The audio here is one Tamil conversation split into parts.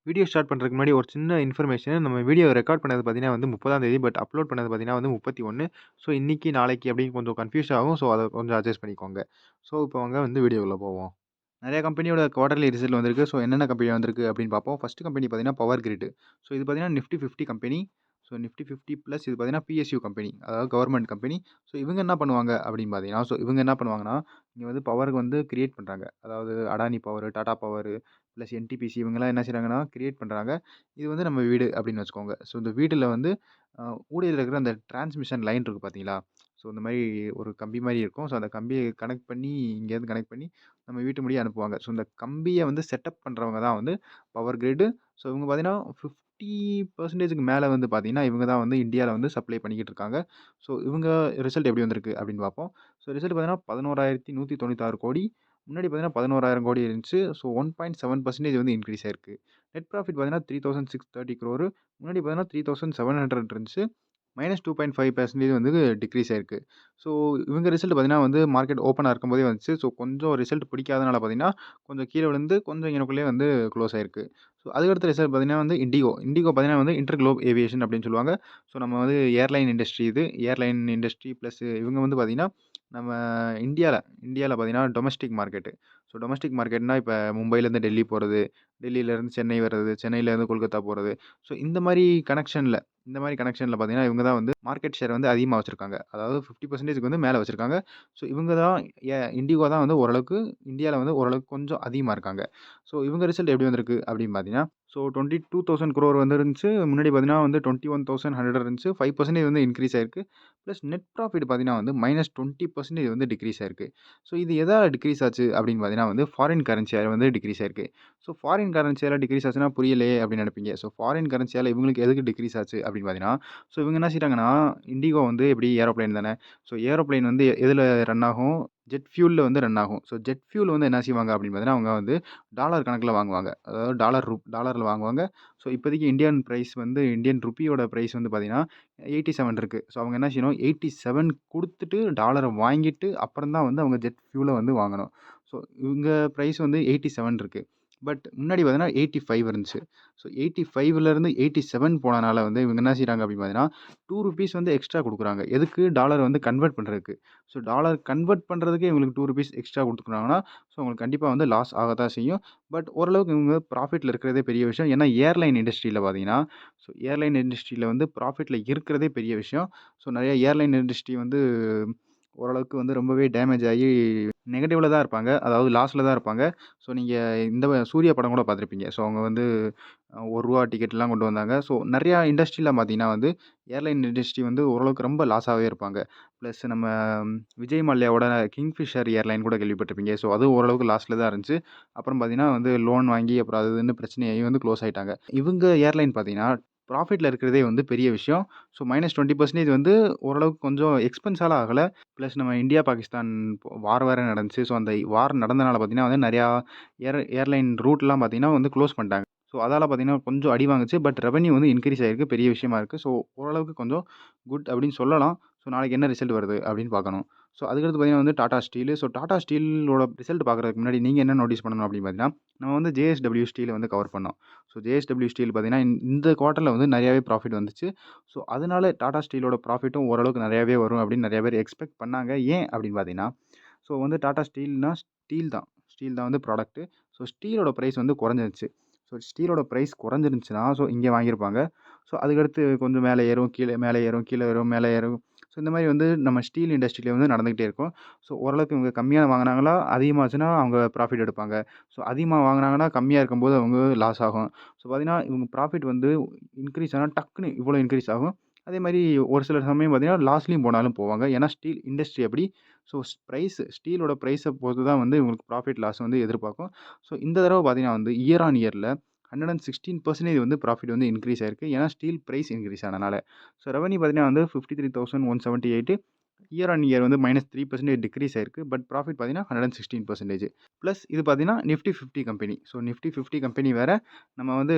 வீடியோ ஸ்டார்ட் பண்ணுறதுக்கு முன்னாடி ஒரு சின்ன இன்ஃபர்மேஷன். நம்ம வீடியோ ரெக்கார்ட் பண்ணது பார்த்தீங்கன்னா வந்து 30ஆம் தேதி. பட் அப்லோட் பண்ணது பார்த்தீங்கன்னா வந்து 31. ஸோ இன்னைக்கு, நாளைக்கு அப்படின்னு கொஞ்சம் கன்ஃப்யூஸ் ஆகும். ஸோ அத கொஞ்சம் அட்ஜஸ்ட் பண்ணிக்கோங்க. ஸோ இப்போ வாங்க வந்து வீடியோக்குள்ள போவோம். நெறைய கம்பெனியோட குவார்ட்டர்லி ரிசல்ட் வந்திருக்கு. ஸோ என்னென்ன கம்பெனி வந்திருக்கு அப்படின்னு பார்ப்போம். ஃபர்ஸ்ட் கம்பெனி பார்த்தீங்கன்னா பவர் கிரிட். ஸோ இது பார்த்தீங்கன்னா Nifty 50 company. So Nifty 50 plus இது பார்த்தீங்கன்னா பிஎஸ்யூ கம்பெனி. அதாவது கவர்ன்மெண்ட் கம்பெனி. ஸோ இவங்க என்ன பண்ணுவாங்க அப்படின்னு பார்த்தீங்கன்னா, இவங்க என்ன பண்ணுவாங்கன்னா, இங்க வந்து பவருக்கு வந்து கிரியேட் பண்றாங்க. அதாவது Adani power, Tata power plus NTPC இவங்கலாம் என்ன செய்றாங்கன்னா கிரியேட் பண்றாங்க. இது வந்து நம்ம வீடு அப்படின்னு வச்சுக்கோங்க. ஸோ இந்த வீடுல வந்து அ ஊடையில இருக்கிற அந்த டிரான்ஸ்மிஷன் லைன் இருக்கு பார்த்தீங்களா? ஸோ இந்த மாரி ஒரு கம்பி மாரி இருக்கும். ஸோ அந்த கம்பிய கனெக்ட் பண்ணி இங்கேருந்து கனெக்ட் பண்ணி நம்ம வீட்டு முடிய அனுப்புவாங்க. ஸோ இந்த கம்பிய வந்து செட்டப் பண்றவங்க தான் வந்து பவர் கிரிட். ஸோ இவங்க பார்த்தீங்கன்னா 50%க்கு மேல வந்து பார்த்தீங்கன்னா, இவங்க தான் வந்து இந்தியால வந்து சப்ளை பண்ணிக்கிட்டு இருக்காங்க. ஸோ இவங்க ரிசல்ட் எப்படி வந்திருக்கு அப்படின்னு பார்ப்போம். ஸோ ரிசல்ட் பார்த்தீங்கன்னா 11,196 கோடி. முன்னாடி பார்த்தீங்கன்னா 11,000 கோடி இருந்துச்சு. ஸோ 1.7% வந்து இன்கிரீஸ் ஆயிருக்கு. நெட் ப்ராஃபிட் பார்த்தீங்கன்னா 3,630 crore. முன்னாடி பார்த்தீங்கன்னா 3,700 இருந்துச்சு. -2.5% வந்து டிக்ரீஸ் ஆயிருக்கு. ஸோ இவங்க ரிசல்ட் பார்த்தீங்கன்னா வந்து மார்க்கெட் ஓப்பனா இருக்கும்போதே வந்துச்சு. ஸோ கொஞ்சம் ரிசல்ட் பிடிக்காதனால பார்த்தீங்கன்னா, கொஞ்சம் கீழ விழுந்து கொஞ்சம் இங்கனக்குள்ளயே வந்து குளோஸ் ஆயிருக்கு. ஸோ அதுக்கடுத்த ரிசல்ட் பார்த்தீங்கன்னா வந்து இண்டிகோ. இண்டிகோ பார்த்தீங்கன்னா வந்து இன்டர் குளோப் ஏவியேஷன் அப்படின்னு சொல்லுவாங்க. ஸோ நம்ம வந்து ஏர்லைன் இண்டஸ்ட்ரி இது. ஏர்லைன் இண்டஸ்ட்ரி பிளஸ் இவங்க வந்து பார்த்தீங்கன்னா, நம்ம இந்தியால இந்தியால பார்த்தீங்கன்னா டொமஸ்டிக் மார்க்கெட். ஸோ டொமஸ்டிக் மார்க்கெட்னா இப்ப மும்பைலேருந்து டெல்லி போறது, டெல்லியிலேருந்து சென்னை வர்றது, சென்னையிலேருந்து கொல்கத்தா போறது. ஸோ இந்த மாரி கனெக்ஷன்ல பார்த்தீங்கன்னா, இவங்க தான் வந்து மார்க்கெட் ஷேர் வந்து அதிகமா வச்சிருக்காங்க. அதாவது 50%க்கு வந்து மேல வச்சிருக்காங்க. ஸோ இவங்க தான் இண்டிகோ தான் வந்து ஓரளவுக்கு இந்தியால வந்து ஓரளவுக்கு கொஞ்சம் அதிகமா இருக்காங்க. ஸோ இவங்க ரிசல்ட் எப்படி வந்திருக்கு அப்படின்னு பார்த்தீங்கன்னா, ஸோ 22,000 crore வந்து இருந்துச்சு. முன்னாடி பார்த்தீங்கன்னா வந்து 21,100 இருந்துச்சு. 5% வந்து இன்கிரீஸ் ஆயிருக்கு. பிளஸ் நெட் ப்ராஃபிட் பார்த்தீங்கன்னா வந்து -20% வந்து டிக்ரீஸ் ஆயிருக்கு. ஸோ இது எதால டிக்ரீஸ் ஆச்சு அப்படின்னு பார்த்தீங்கன்னா வந்து ஃபாரின் கரன்சியால வந்து டிக்ரீஸ் ஆயிருக்கு. ஸோ ஃபாரின் கரன்சியால டிக்ரீஸ் ஆச்சுன்னா புரியலையே அப்படின்னு நினைப்பீங்க. ஸோ ஃபாரின் கரன்சியால இவங்களுக்கு எதுக்கு டிக்ரீஸ் ஆச்சு அப்படின்னு பார்த்தீங்கன்னா, ஸோ இவங்க என்ன செய்றாங்கன்னா, இண்டிகோ வந்து எப்படி ஏரோப்ளேன் தானே. ஸோ ஏரோப்ளேன் வந்து எதுல ரன் ஆகும்? ஜெட் ஃபியூல்ல வந்து ரன் ஆகும். ஸோ ஜெட் ஃபியூல் வந்து என்ன செய்வாங்க அப்படின்னு பார்த்தீங்கன்னா, அவங்க வந்து டாலர் கணக்குல வாங்குவாங்க. அதாவது டாலர்ல வாங்குவாங்க. ஸோ இப்போதைக்கு இந்தியன் பிரைஸ் வந்து இந்தியன் ரூபியோட பிரைஸ் வந்து பார்த்தீங்கன்னா, 87 இருக்கு. ஸோ அவங்க என்ன செய்யணும் 87 குடுத்துட்டு டாலர வாங்கிட்டு அப்புறம் தான் வந்து அவங்க ஜெட் ஃபியூல வந்து வாங்கணும். ஸோ இவங்க பிரைஸ் வந்து 87 இருக்கு. பட் முன்னாடி பார்த்தீங்கன்னா 85 இருந்துச்சு. ஸோ 85லேருந்து 87 போனனால வந்து இவங்க என்ன செய்றாங்க அப்படின்னு பார்த்தீங்கன்னா, ₹2 வந்து எக்ஸ்ட்ரா குடுக்குறாங்க. எதுக்கு? டாலர் வந்து கன்வெர்ட் பண்றதுக்கு. ஸோ டாலர் கன்வெர்ட் பண்றதுக்கே இவங்களுக்கு ₹2 எக்ஸ்ட்ரா குடுத்துருக்காங்கன்னா, ஸோ உங்களுக்கு கண்டிப்பா வந்து லாஸ் ஆகத்தான் செய்யும். பட் ஓரளவுக்கு இவங்க ப்ராஃபிட்ல இருக்கிறதே பெரிய விஷயம். ஏன்னா ஏர்லைன் இண்டஸ்ட்ரியில பார்த்தீங்கன்னா, ஸோ ஏர்லைன் இண்டஸ்ட்ரியில வந்து ப்ராஃபிட்ல இருக்கிறதே பெரிய விஷயம். ஸோ நெறைய ஏர்லைன் இண்டஸ்ட்ரி வந்து ஓரளவுக்கு வந்து ரொம்பவே டேமேஜ் ஆகி நெகட்டிவ்ல தான் இருப்பாங்க. அதாவது லாஸ்ல தான் இருப்பாங்க. ஸோ நீங்க இந்த சூர்யா படம் கூட பார்த்துருப்பீங்க. ஸோ அவங்க வந்து ரூ. 1 டிக்கெட்லாம் கொண்டு வந்தாங்க. ஸோ நெறையா இண்டஸ்ட்ரியில பார்த்தீங்கன்னா வந்து ஏர்லைன் இண்டஸ்ட்ரி வந்து ஓரளவுக்கு ரொம்ப லாஸாவே இருப்பாங்க. பிளஸ் நம்ம விஜய் மல்லையாவோட கிங்ஃபிஷர் ஏர்லைன் கூட கேள்விப்பட்டிருப்பீங்க. ஸோ அதுவும் ஓரளவுக்கு லாஸ்ல தான் இருந்துச்சு. அப்புறம் பார்த்தீங்கன்னா வந்து லோன் வாங்கி அப்புறம் அது இதுன்னு பிரச்சனையாகி வந்து க்ளோஸ் ஆயிட்டாங்க. இவங்க ஏர்லைன் பார்த்தீங்கன்னா, ப்ராஃபிட்ல இருக்கிறதே வந்து பெரிய விஷயம். ஸோ -20% வந்து ஓரளவுக்கு கொஞ்சம் எக்ஸ்பென்ஸால ஆகல. பிளஸ் நம்ம இந்தியா, பாகிஸ்தான் வார் வேற நடந்துச்சு. ஸோ அந்த வார் நடந்தனால பார்த்தீங்கன்னா வந்து நெறையா ஏர்லைன் ரூட்லாம் பார்த்தீங்கன்னா வந்து க்ளோஸ் பண்ணிட்டாங்க. ஸோ அதால பார்த்தீங்கன்னா கொஞ்சம் அடி வாங்குச்சு. பட் ரெவென்யூ வந்து இன்கிரீஸ் ஆயிருக்கு. பெரிய விஷயமா இருக்கு. ஸோ ஓரளவுக்கு கொஞ்சம் குட் அப்படின்னு சொல்லலாம். ஸோ நாளைக்கு என்ன ரிசல்ட் வருது அப்படின்னு பார்க்கணும். ஸோ அதுக்கடுத்து பார்த்தீங்கன்னா வந்து டாடா ஸ்டீல். ஸோ டாடா ஸ்டீலோட ரிசல்ட் பார்க்குறதுக்கு முன்னாடி நீங்க என்ன நோட்டீஸ் பண்ணணும் அப்படின்னு பார்த்தீங்கன்னா, நம்ம வந்து ஜேஎஸ்டபிள்யூ ஸ்டீல வந்து கவர் பண்ணோம். ஸோ ஜேஎஸ்டபிள்யூ ஸ்டீல் பார்த்தீங்கன்னா, இந்த குவார்ட்டர்ல வந்து நெறையாவே ப்ராஃபிட் வந்துச்சு. ஸோ அதனால டாடா ஸ்டீலோட ப்ராஃபிட்டும் ஓரளவுக்கு நெறையாவே வரும் அப்படின்னு நெறைய பேர் எக்ஸ்பெக்ட் பண்ணாங்க. ஏன் அப்படின்னு பார்த்தீங்கன்னா, ஸோ வந்து டாடா ஸ்டீல்னா ஸ்டீல் தான். ஸ்டீல் தான் வந்து ப்ராடக்ட்டு. ஸோ ஸ்டீலோட பிரைஸ் வந்து குறைஞ்சிருச்சு. ஸோ ஸ்டீலோட பிரைஸ் குறைஞ்சிருந்துச்சுன்னா, ஸோ இங்க வாங்கியிருப்பாங்க. ஸோ அதுக்கடுத்து கொஞ்சம் மேலே ஏறும், கீழ மேலே ஏறும், கீழ வரும், மேலே ஏறும். ஸோ இந்த மாரி வந்து நம்ம ஸ்டீல் இண்டஸ்ட்ரியில வந்து நடந்துகிட்டே இருக்கும். ஸோ ஓரளவுக்கு இவங்க கம்மியா வாங்குனாங்களா, அதிகமாச்சுன்னா அவங்க ப்ராஃபிட் எடுப்பாங்க. ஸோ அதிகமா வாங்குனாங்கன்னா, கம்மியா இருக்கும்போது அவங்க லாஸ் ஆகும். ஸோ பார்த்தீங்கன்னா, இவங்க ப்ராஃபிட் வந்து இன்க்ரீஸ் ஆனா டக்குனு இவ்வளோ இன்க்ரீஸ் ஆகும். அதே மாரி ஒரு சில சமயம் பார்த்தீங்கன்னா, லாஸ்லயும் போனாலும் போவாங்க. ஏன்னா ஸ்டீல் இண்டஸ்ட்ரி அப்படி. ஸோ ஸ்டீலோட பிரைஸ பொறுத்து தான் வந்து இவங்களுக்கு ப்ராஃபிட் லாஸ் வந்து எதிர்பார்க்கும். ஸோ இந்த தடவ பார்த்தீங்கன்னா வந்து இயர் ஆன் இயர்ல 116% வந்து ப்ராஃபிட் வந்து இன்க்ரீஸ் ஆயிருக்கு. ஏன்னா ஸ்டீல் பிரைஸ் இன்க்ரீஸ் ஆனனால. ஸோ ரெவென்யூ பார்த்தீங்கன்னா வந்து 53,178. இயர் ஆன் இயர் வந்து -3% டிக்ரீஸ் ஆயிருக்கு. பட் ப்ராஃபிட் பார்த்தீங்கன்னா 116%. பிளஸ் இது பார்த்தீங்கன்னா Nifty 50 company. So Nifty 50 company வேற. நம்ம வந்து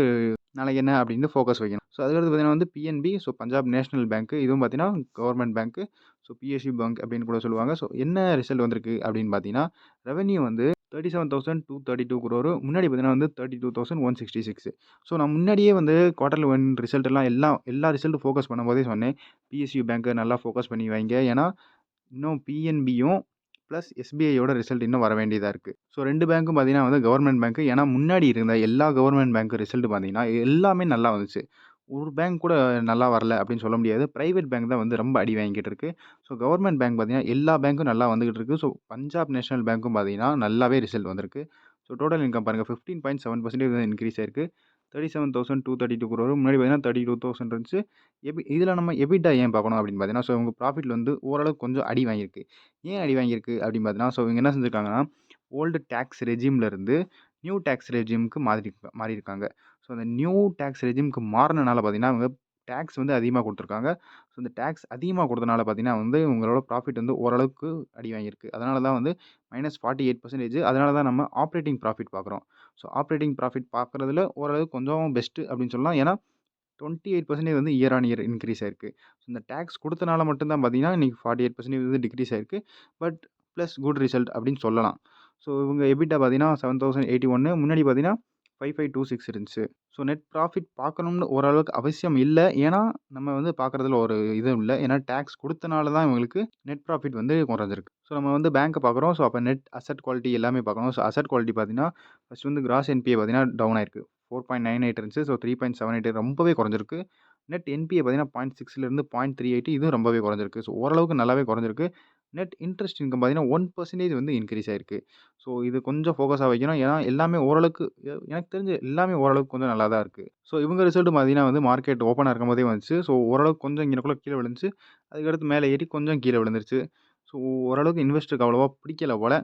நாளைக்கு என்ன அப்படின்னு ஃபோக்கஸ் வைக்கணும். ஸோ அதுக்கடுத்து பார்த்தீங்கன்னா வந்து PNB. So Punjab national bank. இதுவும் பார்த்தீங்கன்னா government bank. So PSU bank அப்படின்னு கூட சொல்லுவாங்க. ஸோ என்ன ரிசல்ட் வந்திருக்கு அப்படின்னு பார்த்தீங்கன்னா, ரெவென்யூ வந்து 37,232 crore. முன்னாடி பார்த்தீங்கன்னா வந்து 32,166. ஸோ நான் முன்னாடியே வந்து குவார்டர்லி 1 ரிசல்ட் எல்லாம் எல்லா ரிசல்ட்டும் ஃபோக்கஸ் பண்ணும்போதே சொன்னேன். பிஎஸ்யூ பேங்க்க நல்லா ஃபோக்கஸ் பண்ணி வைங்க. ஏன்னா, இன்னும் பிஎன்பியும் பிளஸ் எஸ்பிஐயோட ரிசல்ட் இன்னும் வர வேண்டியதா இருக்கு. ஸோ 2 பேங்க்கும் பார்த்தீங்கன்னா வந்து கவர்மெண்ட் பேங்க். ஏன்னா, முன்னாடி இருந்த எல்லா கவர்மெண்ட் பேங்க் ரிசல்ட் பார்த்தீங்கன்னா, எல்லாமே நல்லா வந்துச்சு. ஒரு பேங்க் கூட நல்லா வரல அப்படின்னு சொல்ல முடியாது. பிரைவேட் பேங்க் தான் வந்து ரொம்ப அடி வாங்கிட்டு இருக்கு. ஸோ கவர்மெண்ட் பேங்க் பார்த்தீங்கன்னா, எல்லா பேங்க்கும் நல்லா வந்துகிட்டு இருக்கு. ஸோ பஞ்சாப் நேஷனல் பேங்க்கும் பார்த்தீங்கன்னா, நல்லாவே ரிசல்ட் வந்திருக்கு. ஸோ டோட்டல் இன்கம் பாருங்க 15.7% வந்து இன்க்ரீஸ் ஆயிருக்கு. 37,232 crore. முன்னாடி பார்த்தீங்கன்னா 32,000 இருந்துச்சு. இதில நம்ம எபிட்டா ஏன் பார்க்கணும் அப்படின்னு பார்த்தீங்கன்னா, ஸோ இவங்க ப்ராஃபிட்ல வந்து ஓரளவுக்கு கொஞ்சம் அடி வாங்கியிருக்கு. ஏன் அடி வாங்கியிருக்கு அப்படின்னு பார்த்தீங்கன்னா, ஸோ இவங்க என்ன செஞ்சிருக்காங்கன்னா, ஓல்டு டாக்ஸ் ரெஜிம்ல இருந்து நியூ டாக்ஸ் ரெஜிம்க்கு மாறியிருக்காங்க. ஸோ அந்த நியூ டாக்ஸ் ரெஜிம்க்கு மாறுனனால பார்த்தீங்கன்னா, இவங்க டாக்ஸ் வந்து அதிகமா குடுத்துருக்காங்க. ஸோ இந்த டாக்ஸ் அதிகமா குடுத்தனால பார்த்தீங்கன்னா வந்து, இவங்களோட ப்ராஃபிட் வந்து ஓரளவுக்கு அடி வாங்கியிருக்கு. அதனால தான் வந்து -48% அதனால தான் நம்ம ஆப்பரேட்டிங் ப்ராஃபிட் பார்க்குறோம். ஸோ ஆப்பரேட்டிங் ப்ராஃபிட் பார்க்குறதுல ஓரளவுக்கு கொஞ்சம் பெஸ்ட்டு அப்படின்னு சொல்லலாம். ஏன்னா 28% வந்து இயர் ஆன் இயர் இன்க்ரீஸ் ஆயிருக்கு. ஸோ இந்த டாக்ஸ் குடுத்தனால மட்டும் தான் பார்த்தீங்கன்னா, இன்னைக்கு 48% வந்து டிக்ரீஸ் ஆயிருக்கு. பட் பிளஸ் குட் ரிசல்ட் அப்படின்னு சொல்லலாம். ஸோ இவங்க எபிட்டா பார்த்தீங்கன்னா 7,081 முன்னாடி பார்த்தீங்கன்னா 5,526 இருந்துச்சு. ஸோ நெட் ப்ராஃபிட் பார்க்கணும்னு ஓரளவுக்கு அவசியம் இல்ல. ஏன்னா, நம்ம வந்து பார்க்குறதுல ஒரு இதுவும் இல்ல. ஏன்னா டாக்ஸ் குடுத்தனால தான் இவங்களுக்கு நெட் ப்ராஃபிட் வந்து குறைஞ்சிருக்கு. ஸோ நம்ம வந்து பேங்க்க பார்க்குறோம். ஸோ அப்ப நெட் அசெட் குவாலிட்டி எல்லாமே பார்க்கணும். ஸோ அசெட் குவாலிட்டி பார்த்தீங்கன்னா, ஃபர்ஸ்ட் வந்து கிராஸ் என்பிஏ பார்த்தீங்கன்னா டவுன் ஆயிருக்கு. 4.98 இருந்துச்சு. ஸோ 3.78 ரொம்பவே குறைஞ்சிருக்கு. நெட் என்பிஏ பார்த்தீங்கன்னா 0.6லேருந்து 0.38 இதுவும் ரொம்பவே குறைஞ்சிருக்கு. ஸோ ஓரளவுக்கு நல்லாவே குறைஞ்சிருக்கு. நெட் இன்ட்ரெஸ்ட் இன்கம் பார்த்தீங்கன்னா 1% வந்து இன்க்ரீஸ் ஆயிருக்கு. ஸோ இது கொஞ்சம் ஃபோக்கஸா வைக்கணும். ஏன்னா எல்லாமே ஓரளவுக்கு எனக்கு தெரிஞ்சு எல்லாமே ஓரளவுக்கு கொஞ்சம் நல்லா தான் இருக்கு. ஸோ இவங்க ரிசல்ட் பார்த்தீங்கன்னா வந்து மார்க்கெட் ஓப்பனா இருக்கும்போதே வந்துச்சு. ஸோ ஓரளவுக்கு கொஞ்சம் இங்கனக்குள்ள கீழ விழுந்துச்சு. அதுக்கடுத்து மேல ஏறி கொஞ்சம் கீழ விழுந்துருச்சு. ஸோ ஓரளவுக்கு இன்வெஸ்டருக்கு அவ்வளவா பிடிக்கல போல.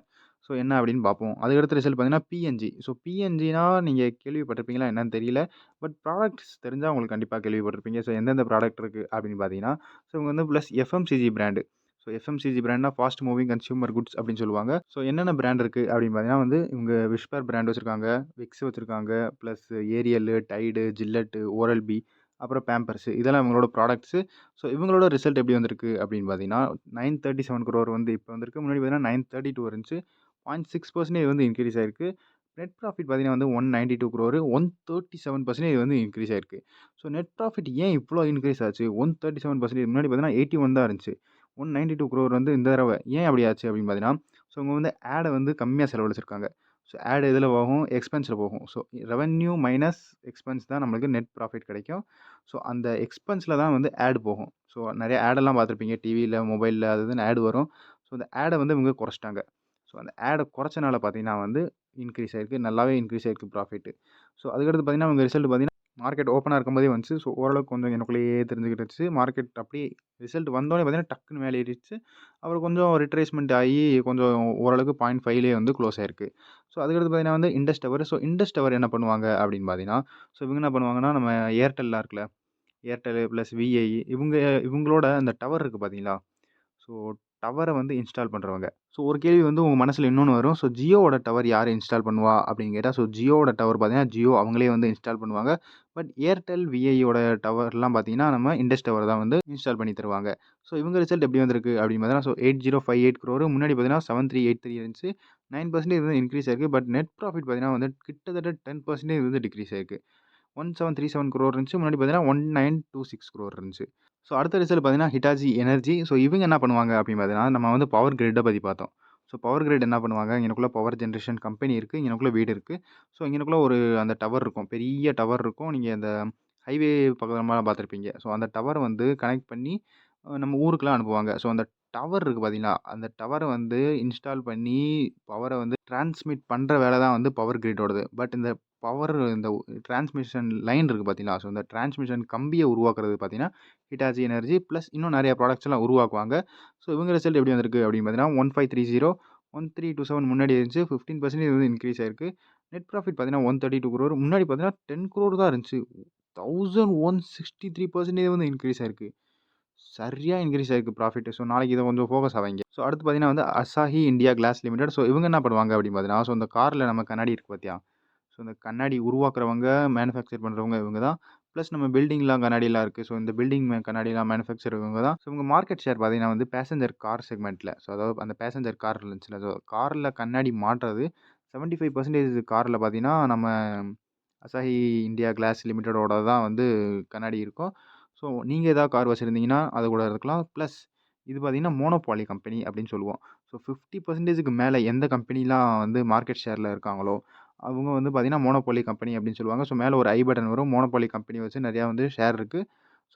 ஸோ என்ன அப்படின்னு பார்ப்போம். அதுக்கடுத்த ரிசல்ட் பார்த்தீங்கன்னா பிஎன்ஜி. ஸோ பிஎன்ஜினா நீங்க கேள்விப்பட்டிருப்பீங்களா என்னன்னு தெரியல. பட் ப்ராடக்ட்ஸ் தெரிஞ்சா உங்களுக்கு கண்டிப்பா கேள்விப்பட்டிருப்பீங்க. ஸோ எந்தெந்த ப்ராடக்ட் இருக்கு அப்படின்னு பார்த்தீங்கன்னா, ஸோ இவங்க வந்து plus FMCG brand. So FMCG பிராண்ட்னா ஃபாஸ்ட் மூவிங் கன்சியூமர் குட்ஸ் அப்படின்னு சொல்லுவாங்க. ஸோ என்னென்ன பிராண்ட் இருக்கு அப்படின்னு பார்த்தீங்கன்னா வந்து, இவங்க விஸ்பர் பிராண்ட் வச்சிருக்காங்க, விக்ஸ் வச்சிருக்காங்க, plus Ariel, Tide, Gillette, Oral B, அப்புறம் பேம்பர்ஸ் இதெல்லாம் இவங்களோட ப்ராடக்ட்ஸ். ஸோ இவங்களோட ரிசல்ட் எப்படி வந்திருக்கு அப்படின்னு பார்த்தீங்கன்னா, 937 crore வந்து இப்போ வந்திருக்கு. முன்னாடி பார்த்தீங்கன்னா 932 இருந்துச்சு. 0.6% வந்து இன்க்ரீஸ் ஆயிருக்கு. நெட் ப்ராஃபிட் பார்த்தீங்கன்னா வந்து 192 crore 137% வந்து இன்க்ரீஸ் ஆயிருக்கு. ஸோ நெட் ப்ராஃபிட் ஏன் இவ்ளோ இன்க்ரீஸ் ஆச்சு? 137% முன்னாடி பார்த்தீங்கன்னா 81 தான் இருந்துச்சு. 192 crore வந்து இந்த தடவ ஏன் அப்படி ஆச்சு அப்படின்னு பார்த்தீங்கன்னா, ஸோ இவங்க வந்து ஆட வந்து கம்மியா செலவழிச்சிருக்காங்க. ஸோ ஆட் எதுல போகும்? எக்ஸ்பென்ஸ்ல போகும். ஸோ ரெவென்யூ மைனஸ் எக்ஸ்பென்ஸ் தான் நம்மளுக்கு நெட் ப்ராஃபிட் கிடைக்கும். ஸோ அந்த எக்ஸ்பென்ஸ்ல தான் வந்து ஆட் போகும். ஸோ நெறைய ஆடெல்லாம் பார்த்துருப்பீங்க. டிவில, மொபைல்ல அது இதுன்னு ஆட் வரும். ஸோ அந்த ஆட வந்து இவங்க குறைச்சிட்டாங்க. ஸோ அந்த ஆட குறைச்சனால பார்த்தீங்கன்னா வந்து இன்க்ரீஸ் ஆயிருக்கு. நல்லாவே இன்க்ரீஸ் ஆயிருக்கு ப்ராஃபிட். ஸோ அதுக்கடுத்து பார்த்தீங்கன்னா, இவங்க ரிசல்ட் பார்த்தீங்கன்னா, மார்க்கெட் ஓப்பனா இருக்கும்போதே வந்துச்சு. ஸோ ஓரளவுக்கு கொஞ்சம் எனக்குள்ளேயே தெரிஞ்சுக்கிட்டுருச்சு. மார்க்கெட் அப்படியே ரிசல்ட் வந்தோனே பார்த்தீங்கன்னா, டக்குன்னு மேலே ஏறிடுச்சு. அப்புறம் கொஞ்சம் ரிட்ரேஸ்மென்ட் ஆயி கொஞ்சம் ஓரளவுக்கு 0.5லயே வந்து குளோஸ் ஆயிருக்கு. ஸோ அதுக்கடுத்து பார்த்தீங்கன்னா வந்து Indus Tower. So Indus Tower என்ன பண்ணுவாங்க அப்படின்னு பார்த்தீங்கன்னா, ஸோ இவங்க என்ன பண்ணுவாங்கன்னா, நம்ம ஏர்டெல்லாம் இருக்குல்ல, ஏர்டெல் பிளஸ் விஐ இவங்களோட அந்த டவர் இருக்கு பார்த்தீங்களா? ஸோ டவர வந்து இன்ஸ்டால் பண்றவங்க. ஸோ ஒரு கேள்வி வந்து உங்க மனசுல இன்னொன்னு வரும். ஸோ ஜியோவோட டவர் யாரு இன்ஸ்டால் பண்ணுவா? அப்படின்னு கேட்டா, ஸோ ஜியோவோட டவர் பார்த்தீங்கன்னா, ஜியோ அவங்களே வந்து இன்ஸ்டால் பண்ணுவாங்க. பட் ஏர்டெல், விஐயோட டவர்லாம் பார்த்தீங்கன்னா, நம்ம இண்டஸ் டவர் தான் வந்து இன்ஸ்டால் பண்ணி தருவாங்க. ஸோ இவங்க ரிசல்ட் எப்படி வந்திருக்கு அப்படின்னு பார்த்தீங்கன்னா, ஸோ 8058 crore முன்னாடி பார்த்தீங்கன்னா 7383 இருந்துச்சு. 9% வந்து இன்க்ரீஸ் ஆயிருக்கு. பட் நெட் ப்ராஃபிட் பார்த்தீங்கன்னா வந்து கிட்டத்தட்ட 10% வந்து டிக்ரீஸ் ஆயிருக்கு. 1737 crore இருந்துச்சு. முன்னாடி பார்த்தீங்கன்னா 1926 crore இருந்துச்சு. ஸோ அடுத்த ரிசல்ட் பார்த்தீங்கன்னா, ஹிட்டாச்சி எனர்ஜி. ஸோ இவங்க என்ன பண்ணுவாங்க அப்படின்னு பார்த்தீங்கன்னா, நம்ம வந்து பவர் கிரிட்ட பத்தி பார்த்தோம். ஸோ பவர் கிரிட் என்ன பண்ணுவாங்க, இங்கனக்குள்ள பவர் ஜெனரேஷன் கம்பெனி இருக்கு. இங்கனக்குள்ள வீடு இருக்கு. ஸோ இங்கனக்குள்ள ஒரு அந்த டவர் இருக்கும். பெரிய டவர் இருக்கும். நீங்க அந்த ஹைவே பக்கமெல்லாம் பார்த்துருப்பீங்க. ஸோ அந்த டவர வந்து கனெக்ட் பண்ணி நம்ம ஊருக்குலாம் அனுப்புவாங்க. ஸோ அந்த டவர் இருக்கு பார்த்தீங்களா, அந்த டவர வந்து இன்ஸ்டால் பண்ணி பவர வந்து டிரான்ஸ்மிட் பண்ற வேலை தான் வந்து பவர் கிரிட்டோடது. பட் இந்த இந்த டிரான்ஸ்மிஷன் லைன் இருக்கு பார்த்தீங்களா, ஸோ இந்த டிரான்ஸ்மிஷன் கம்பிய உருவாக்குறது பார்த்தீங்கன்னா, ஹிட்டாச்சி எனர்ஜி பிளஸ் இன்னும் நெறைய ப்ராடக்ட்ஸ் எல்லாம் உருவாக்குவாங்க. ஸோ இவங்க ரிசல்ட் எப்படி வந்திருக்கு அப்படின்னு பார்த்தீங்கன்னா, 1530 1327 முன்னாடி இருந்துச்சு. 15% வந்து இன்க்ரீஸ் ஆயிருக்கு. நெட் ப்ராஃபிட் பார்த்தீங்கன்னா, 132 crore முன்னாடி பார்த்தீங்கன்னா 10 crore தான் இருந்துச்சு. 1163% வந்து இன்க்ரீஸ் ஆயிருக்கு. சரியா இன்கிரீஸ் ஆயிருக்கு ப்ராஃபிட். ஸோ நாளைக்கு இத கொஞ்சம் ஃபோக்கஸா வைங்க. ஸோ அடுத்து பார்த்தீங்கன்னா வந்து Asahi India class limited. So இவங்க என்ன பண்ணுவாங்க அப்படின்னு பார்த்தீங்கன்னா, ஸோ இந்த கார்ல நம்ம கண்ணாடி இருக்கு பார்த்தியா? ஸோ இந்த கண்ணாடி உருவாக்குறவங்க, மேனுஃபேக்சர் பண்றவங்க இவங்க தான். பிளஸ் நம்ம பில்டிங்லாம் கண்ணாடிலாம் இருக்கு. ஸோ இந்த பில்டிங் கண்ணாடிலாம் மேனுஃபேக்சர் இவங்க தான். ஸோ இவங்க மார்க்கெட் ஷேர் பார்த்தீங்கன்னா வந்து பேசஞ்சர் கார் செக்மெண்ட்ல. ஸோ அதாவது அந்த பேசஞ்சர் கார் இருந்துச்சுல்ல, ஸோ கார்ல கண்ணாடி மாட்டுறது 75% கார்ல பார்த்தீங்கன்னா, நம்ம அசாஹி இந்தியா கிளாஸ் லிமிட்டடோட தான் வந்து கண்ணாடி இருக்கும். ஸோ நீங்க ஏதாவது கார் வச்சிருந்தீங்கன்னா, அது கூட இருக்கலாம். ப்ளஸ் இது பார்த்தீங்கன்னா, மோனோபோலி கம்பெனி அப்படின்னு சொல்லுவோம். ஸோ 50%க்கு மேல எந்த கம்பெனிலாம் வந்து மார்க்கெட் ஷேர்ல இருக்காங்களோ, அவங்க வந்து பார்த்தீங்கன்னா, மோனோபோலி கம்பெனி அப்படின்னு சொல்லுவாங்க. ஸோ மேல ஒரு ஐ பட்டன் வரும். மோனோபோலி கம்பெனி வச்சு நெறையா வந்து ஷேர் இருக்கு.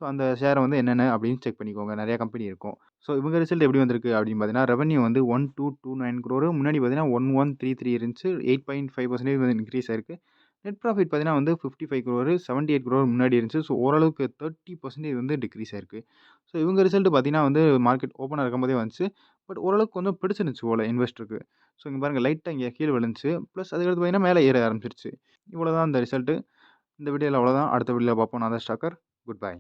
ஸோ அந்த ஷேர வந்து என்னென்ன அப்படின்னு செக் பண்ணிக்கோங்க. நெறைய கம்பெனி இருக்கும். ஸோ இவங்க ரிசல்ட் எப்படி வந்திருக்கு அப்படின்னு பார்த்தீங்கன்னா, ரெவென்யூ வந்து 1229 crore முன்னாடி பார்த்தீங்கன்னா 1133 இருந்துச்சு. 8.5% வந்து இன்கிரீஸ் ஆயிருக்கு. நெட் ப்ராஃபிட் பார்த்தீங்கன்னா வந்து 55 crore 78 crore முன்னாடி இருந்துச்சு. ஸோ ஓரளவுக்கு 30% வந்து டிக்ரீஸ் ஆயிருக்கு. ஸோ இவங்க ரிசல்ட் பார்த்தீங்கன்னா வந்து மார்க்கெட் ஓப்பனா இருக்கும்போதே வந்துச்சு. பட் ஓரளவுக்கு கொஞ்சம் பிடிச்சிருந்துச்சு போல இன்வெஸ்டருக்கு. ஸோ இங்க பாருங்க லைட்டா இங்க கீழ விழுந்துச்சு. ப்ளஸ் அதுக்கடுத்து பார்த்தீங்கன்னா மேல ஏற ஆரம்பிச்சுருச்சு. இவ்வளோதான் இந்த ரிசல்ட். இந்த வீடியோல அவ்வளோதான். அடுத்த வீடியோல பார்ப்போம். நான் தான் ஸ்டாக்கர். Good bye.